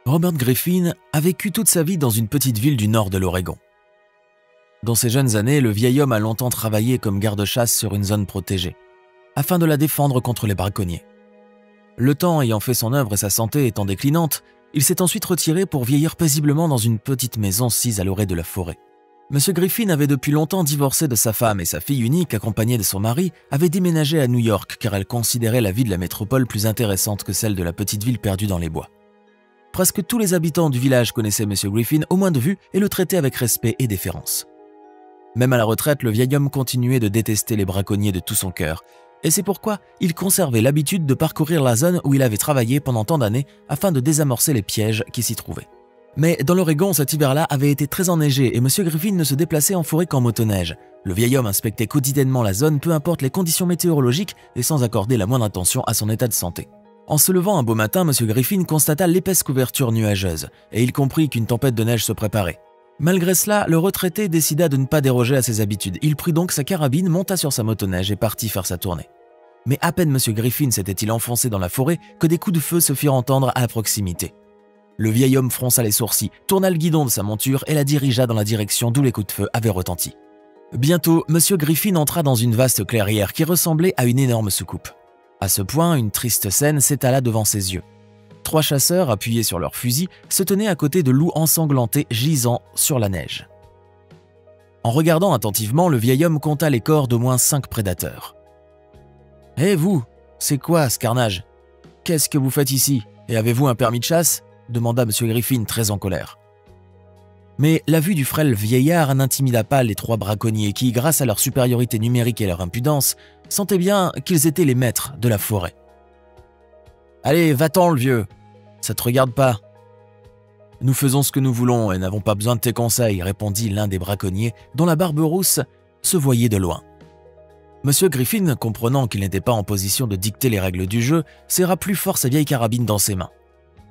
Robert Griffin a vécu toute sa vie dans une petite ville du nord de l'Oregon. Dans ses jeunes années, le vieil homme a longtemps travaillé comme garde-chasse sur une zone protégée, afin de la défendre contre les braconniers. Le temps ayant fait son œuvre et sa santé étant déclinante, il s'est ensuite retiré pour vieillir paisiblement dans une petite maison sise à l'orée de la forêt. M. Griffin avait depuis longtemps divorcé de sa femme et sa fille unique, accompagnée de son mari, avait déménagé à New York car elle considérait la vie de la métropole plus intéressante que celle de la petite ville perdue dans les bois. Presque tous les habitants du village connaissaient M. Griffin au moins de vue et le traitaient avec respect et déférence. Même à la retraite, le vieil homme continuait de détester les braconniers de tout son cœur, et c'est pourquoi il conservait l'habitude de parcourir la zone où il avait travaillé pendant tant d'années afin de désamorcer les pièges qui s'y trouvaient. Mais dans l'Oregon, cet hiver-là avait été très enneigé et M. Griffin ne se déplaçait en forêt qu'en motoneige. Le vieil homme inspectait quotidiennement la zone, peu importe les conditions météorologiques et sans accorder la moindre attention à son état de santé. En se levant un beau matin, M. Griffin constata l'épaisse couverture nuageuse et il comprit qu'une tempête de neige se préparait. Malgré cela, le retraité décida de ne pas déroger à ses habitudes. Il prit donc sa carabine, monta sur sa motoneige et partit faire sa tournée. Mais à peine M. Griffin s'était-il enfoncé dans la forêt que des coups de feu se firent entendre à proximité. Le vieil homme fronça les sourcils, tourna le guidon de sa monture et la dirigea dans la direction d'où les coups de feu avaient retenti. Bientôt, M. Griffin entra dans une vaste clairière qui ressemblait à une énorme soucoupe. À ce point, une triste scène s'étala devant ses yeux. 3 chasseurs, appuyés sur leurs fusils, se tenaient à côté de loups ensanglantés gisant sur la neige. En regardant attentivement, le vieil homme compta les corps d'au moins 5 prédateurs. « Hé vous, c'est quoi ce carnage? Qu'est-ce que vous faites ici? Et avez-vous un permis de chasse ?» demanda M. Griffin très en colère. Mais la vue du frêle vieillard n'intimida pas les 3 braconniers qui, grâce à leur supériorité numérique et leur impudence, sentaient bien qu'ils étaient les maîtres de la forêt. « Allez, va-t'en le vieux, ça te regarde pas. »« Nous faisons ce que nous voulons et n'avons pas besoin de tes conseils, » répondit l'un des braconniers dont la barbe rousse se voyait de loin. M. Griffin, comprenant qu'il n'était pas en position de dicter les règles du jeu, serra plus fort sa vieille carabine dans ses mains.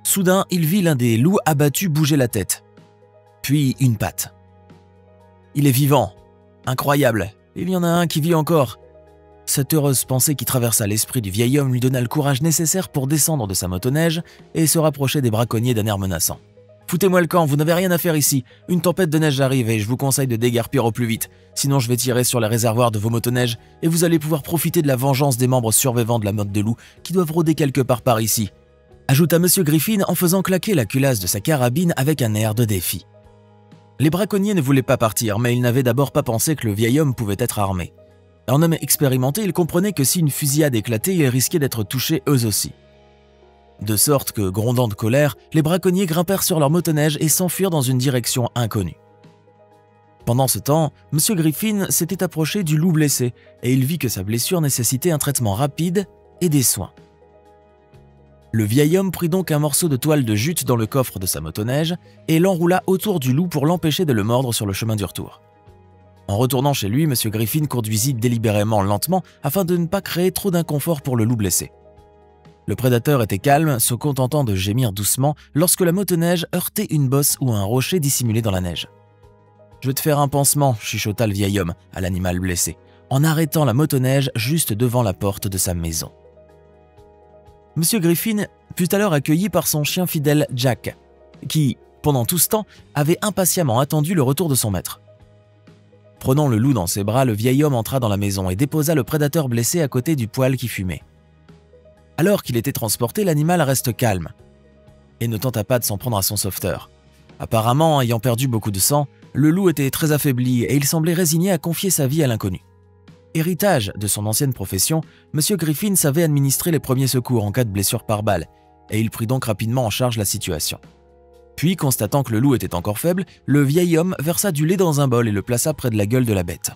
Soudain, il vit l'un des loups abattus bouger la tête, puis une patte. « Il est vivant, incroyable, il y en a un qui vit encore. » Cette heureuse pensée qui traversa l'esprit du vieil homme lui donna le courage nécessaire pour descendre de sa motoneige et se rapprocher des braconniers d'un air menaçant. « Foutez-moi le camp, vous n'avez rien à faire ici. Une tempête de neige arrive et je vous conseille de déguerpir au plus vite. Sinon je vais tirer sur les réservoirs de vos motoneiges et vous allez pouvoir profiter de la vengeance des membres survivants de la meute de loups qui doivent rôder quelque part par ici. » ajouta M. Griffin en faisant claquer la culasse de sa carabine avec un air de défi. Les braconniers ne voulaient pas partir, mais ils n'avaient d'abord pas pensé que le vieil homme pouvait être armé. Un homme expérimenté, il comprenait que si une fusillade éclatait, ils risquaient d'être touchés eux aussi. De sorte que, grondant de colère, les braconniers grimpèrent sur leur motoneige et s'enfuirent dans une direction inconnue. Pendant ce temps, M. Griffin s'était approché du loup blessé et il vit que sa blessure nécessitait un traitement rapide et des soins. Le vieil homme prit donc un morceau de toile de jute dans le coffre de sa motoneige et l'enroula autour du loup pour l'empêcher de le mordre sur le chemin du retour. En retournant chez lui, M. Griffin conduisit délibérément lentement afin de ne pas créer trop d'inconfort pour le loup blessé. Le prédateur était calme, se contentant de gémir doucement lorsque la motoneige heurtait une bosse ou un rocher dissimulé dans la neige. « Je vais te faire un pansement » chuchota le vieil homme à l'animal blessé, en arrêtant la motoneige juste devant la porte de sa maison. M. Griffin fut alors accueilli par son chien fidèle Jack, qui, pendant tout ce temps, avait impatiemment attendu le retour de son maître. Prenant le loup dans ses bras, le vieil homme entra dans la maison et déposa le prédateur blessé à côté du poêle qui fumait. Alors qu'il était transporté, l'animal reste calme et ne tenta pas de s'en prendre à son sauveteur. Apparemment, ayant perdu beaucoup de sang, le loup était très affaibli et il semblait résigné à confier sa vie à l'inconnu. Héritage de son ancienne profession, M. Griffin savait administrer les premiers secours en cas de blessure par balle et il prit donc rapidement en charge la situation. Puis, constatant que le loup était encore faible, le vieil homme versa du lait dans un bol et le plaça près de la gueule de la bête.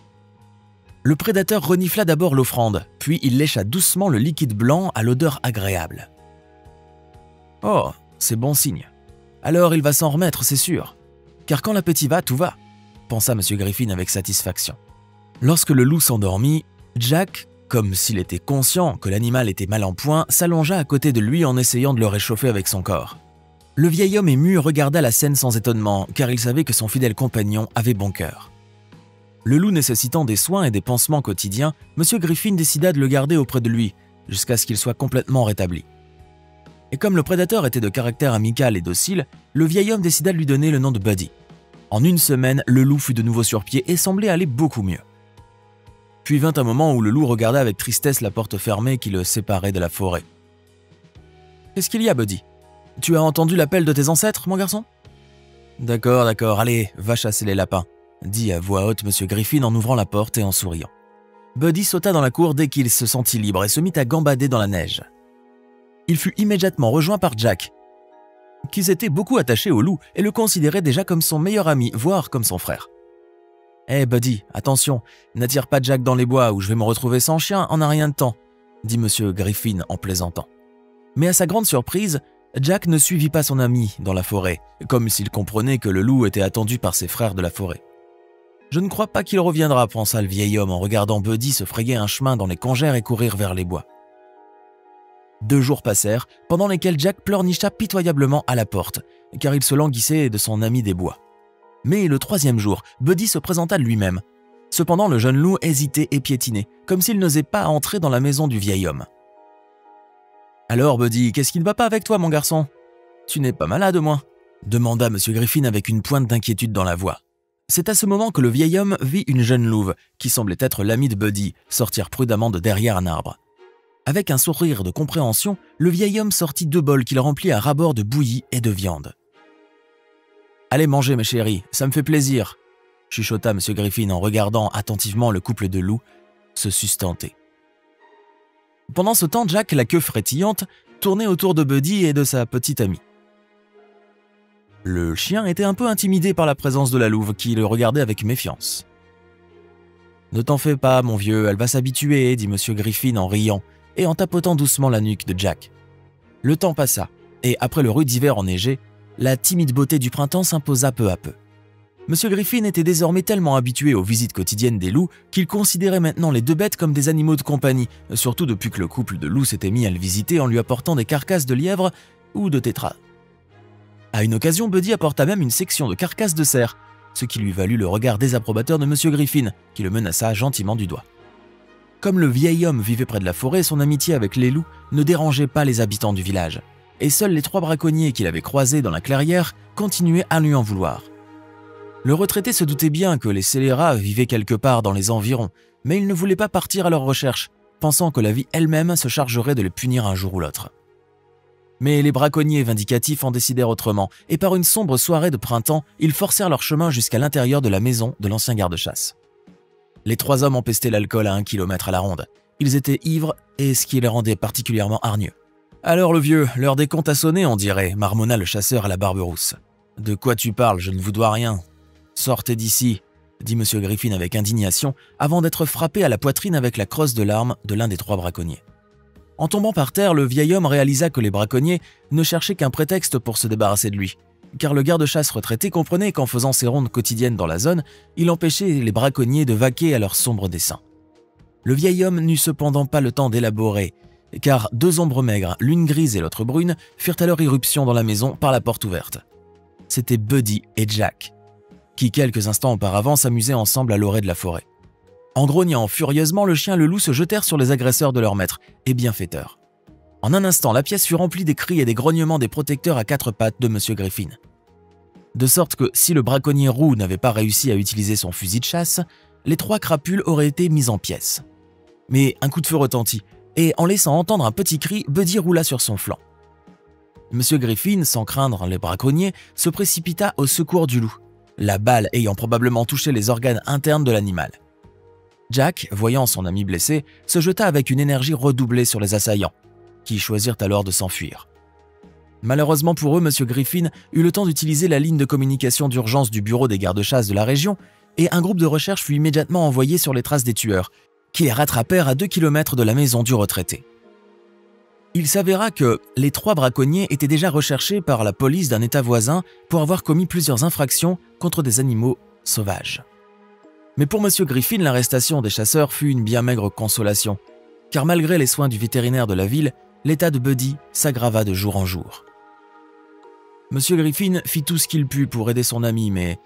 Le prédateur renifla d'abord l'offrande, puis il lécha doucement le liquide blanc à l'odeur agréable. « Oh, c'est bon signe. Alors il va s'en remettre, c'est sûr. Car quand l'appétit va, tout va, » pensa M. Griffin avec satisfaction. Lorsque le loup s'endormit, Jack, comme s'il était conscient que l'animal était mal en point, s'allongea à côté de lui en essayant de le réchauffer avec son corps. Le vieil homme ému regarda la scène sans étonnement, car il savait que son fidèle compagnon avait bon cœur. Le loup nécessitant des soins et des pansements quotidiens, M. Griffin décida de le garder auprès de lui, jusqu'à ce qu'il soit complètement rétabli. Et comme le prédateur était de caractère amical et docile, le vieil homme décida de lui donner le nom de Buddy. En une semaine, le loup fut de nouveau sur pied et semblait aller beaucoup mieux. Puis vint un moment où le loup regarda avec tristesse la porte fermée qui le séparait de la forêt. « Qu'est-ce qu'il y a, Buddy? Tu as entendu l'appel de tes ancêtres, mon garçon ?»« D'accord, allez, va chasser les lapins, » dit à voix haute M. Griffin en ouvrant la porte et en souriant. Buddy sauta dans la cour dès qu'il se sentit libre et se mit à gambader dans la neige. Il fut immédiatement rejoint par Jack, qui s'était beaucoup attaché au loup et le considérait déjà comme son meilleur ami, voire comme son frère. « Hé Buddy, attention, n'attire pas Jack dans les bois où je vais me retrouver sans chien en un rien de temps, » dit M. Griffin en plaisantant. Mais à sa grande surprise, Jack ne suivit pas son ami dans la forêt, comme s'il comprenait que le loup était attendu par ses frères de la forêt. « Je ne crois pas qu'il reviendra, pensa le vieil homme en regardant Buddy se frayer un chemin dans les congères et courir vers les bois. 2 jours passèrent, pendant lesquels Jack pleurnicha pitoyablement à la porte, car il se languissait de son ami des bois. Mais le 3e jour, Buddy se présenta lui-même. Cependant, le jeune loup hésitait et piétinait, comme s'il n'osait pas entrer dans la maison du vieil homme. « Alors, Buddy, qu'est-ce qui ne va pas avec toi, mon garçon? Tu n'es pas malade, au moins ?» demanda M. Griffin avec une pointe d'inquiétude dans la voix. C'est à ce moment que le vieil homme vit une jeune louve, qui semblait être l'amie de Buddy, sortir prudemment de derrière un arbre. Avec un sourire de compréhension, le vieil homme sortit 2 bols qu'il remplit à ras-bord de bouillie et de viande. « Allez manger, mes chéris, ça me fait plaisir », chuchota M. Griffin en regardant attentivement le couple de loups se sustenter. Pendant ce temps, Jack, la queue frétillante, tournait autour de Buddy et de sa petite amie. Le chien était un peu intimidé par la présence de la louve qui le regardait avec méfiance. « Ne t'en fais pas, mon vieux, elle va s'habituer, » dit M. Griffin en riant et en tapotant doucement la nuque de Jack. Le temps passa, et après le rude hiver enneigé, la timide beauté du printemps s'imposa peu à peu. M. Griffin était désormais tellement habitué aux visites quotidiennes des loups qu'il considérait maintenant les 2 bêtes comme des animaux de compagnie, surtout depuis que le couple de loups s'était mis à le visiter en lui apportant des carcasses de lièvres ou de tétras. À une occasion, Buddy apporta même une section de carcasses de cerf, ce qui lui valut le regard désapprobateur de M. Griffin, qui le menaça gentiment du doigt. Comme le vieil homme vivait près de la forêt, son amitié avec les loups ne dérangeait pas les habitants du village, et seuls les 3 braconniers qu'il avait croisés dans la clairière continuaient à lui en vouloir. Le retraité se doutait bien que les scélérats vivaient quelque part dans les environs, mais il ne voulait pas partir à leur recherche, pensant que la vie elle-même se chargerait de les punir un jour ou l'autre. Mais les braconniers vindicatifs en décidèrent autrement, et par une sombre soirée de printemps, ils forcèrent leur chemin jusqu'à l'intérieur de la maison de l'ancien garde-chasse. Les 3 hommes empestaient l'alcool à 1 kilomètre à la ronde. Ils étaient ivres, et ce qui les rendait particulièrement hargneux. « Alors le vieux, l'heure des comptes a sonné, on dirait », marmonna le chasseur à la barbe rousse. « De quoi tu parles? Je ne vous dois rien. »« Sortez d'ici », dit M. Griffin avec indignation, avant d'être frappé à la poitrine avec la crosse de l'arme de l'un des 3 braconniers. En tombant par terre, le vieil homme réalisa que les braconniers ne cherchaient qu'un prétexte pour se débarrasser de lui, car le garde-chasse retraité comprenait qu'en faisant ses rondes quotidiennes dans la zone, il empêchait les braconniers de vaquer à leurs sombres desseins. Le vieil homme n'eut cependant pas le temps d'élaborer, car 2 ombres maigres, l'une grise et l'autre brune, firent alors irruption dans la maison par la porte ouverte. C'étaient Buddy et Jack, qui quelques instants auparavant s'amusaient ensemble à l'orée de la forêt. En grognant furieusement, le chien et le loup se jetèrent sur les agresseurs de leur maître et bienfaiteurs. En un instant, la pièce fut remplie des cris et des grognements des protecteurs à 4 pattes de M. Griffin. De sorte que si le braconnier roux n'avait pas réussi à utiliser son fusil de chasse, les 3 crapules auraient été mises en pièces. Mais un coup de feu retentit, et en laissant entendre un petit cri, Buddy roula sur son flanc. M. Griffin, sans craindre les braconniers, se précipita au secours du loup, la balle ayant probablement touché les organes internes de l'animal. Jack, voyant son ami blessé, se jeta avec une énergie redoublée sur les assaillants, qui choisirent alors de s'enfuir. Malheureusement pour eux, M. Griffin eut le temps d'utiliser la ligne de communication d'urgence du bureau des gardes-chasse de la région et un groupe de recherche fut immédiatement envoyé sur les traces des tueurs, qui les rattrapèrent à 2 kilomètres de la maison du retraité. Il s'avéra que les 3 braconniers étaient déjà recherchés par la police d'un État voisin pour avoir commis plusieurs infractions contre des animaux sauvages. Mais pour M. Griffin, l'arrestation des chasseurs fut une bien maigre consolation, car malgré les soins du vétérinaire de la ville, l'état de Buddy s'aggrava de jour en jour. M. Griffin fit tout ce qu'il put pour aider son ami, mais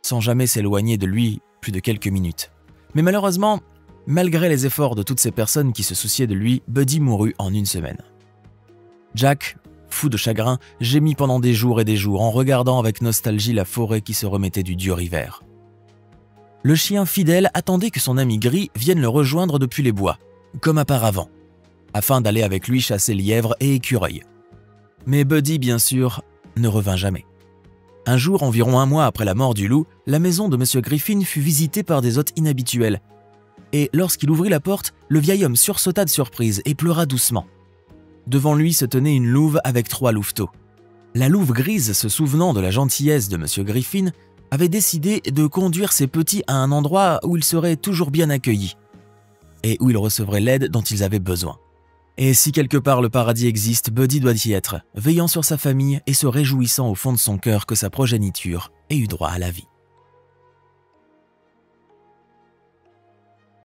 sans jamais s'éloigner de lui plus de quelques minutes. Mais malheureusement, malgré les efforts de toutes ces personnes qui se souciaient de lui, Buddy mourut en 1 semaine. Jack fou de chagrin, gémit pendant des jours et des jours en regardant avec nostalgie la forêt qui se remettait du dur hiver. Le chien fidèle attendait que son ami Gris vienne le rejoindre depuis les bois, comme auparavant, afin d'aller avec lui chasser lièvres et écureuils. Mais Buddy, bien sûr, ne revint jamais. Un jour, environ un mois après la mort du loup, la maison de M. Griffin fut visitée par des hôtes inhabituels. Et lorsqu'il ouvrit la porte, le vieil homme sursauta de surprise et pleura doucement. Devant lui se tenait une louve avec 3 louveteaux. La louve grise, se souvenant de la gentillesse de M. Griffin, avait décidé de conduire ses petits à un endroit où ils seraient toujours bien accueillis et où ils recevraient l'aide dont ils avaient besoin. Et si quelque part le paradis existe, Buddy doit y être, veillant sur sa famille et se réjouissant au fond de son cœur que sa progéniture ait eu droit à la vie.